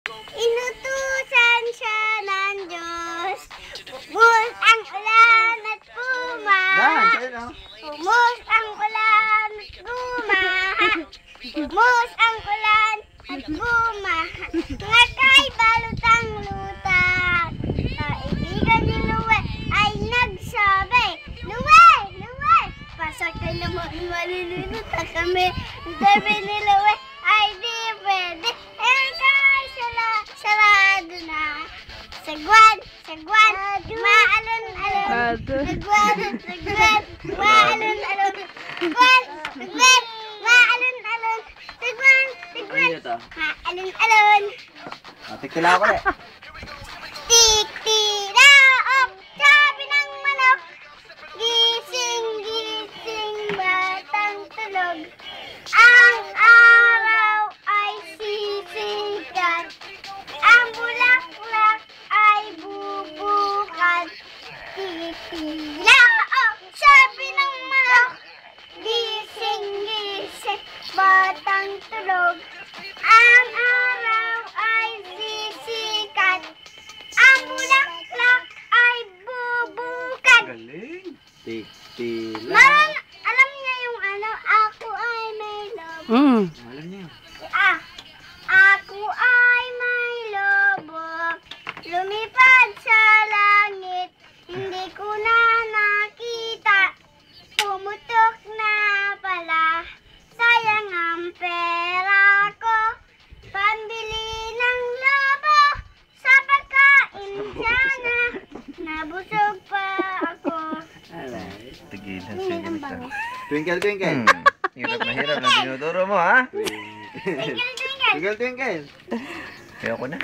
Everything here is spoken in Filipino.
Inutusan siya ng Diyos. Bumus ang ulan at bumaha. Bumus ang ulan at bumaha. Bumus ang ulan at bumaha. Nga kay balutang luta. Kaibigan ni Luwe ay nagsabi, Luwe! Luwe! Pasok ka naman malulunod na kami. Sabi ni Luwe ay di pwede. Sarado na. Sagwan, maalon-alon. Sagwan, maalon-alon. Sagwan, maalon-alon. Sagwan, maalon-alon. Tiktila ako ulit. Tik-tiraok, sabi ng manok. Gising, gising, batang tulog. Ang araw ay sisikat. Ang bulaklak ay bubukat. Titilaok, sabi ng manok. Gising, gising, batang tulog. Ang araw ay sisikat. Ang bulaklak ay bubukat. Galing. Tiktila. Alam niya yung ano, ako ay may love. Alam niya. Ako ay may lobo, lumipad sa langit, hindi ko na nakita, pumutok na pala, sayang ang pera ko, pambili ng lobo, sa pagkain sana, nabusog pa ako. Alay. Tigilan siya ganito. Twinkle, twinkle. Hirap na tinuturo mo, ha? Twinkle, twinkle. Twinkle, twinkle. Ayoko na.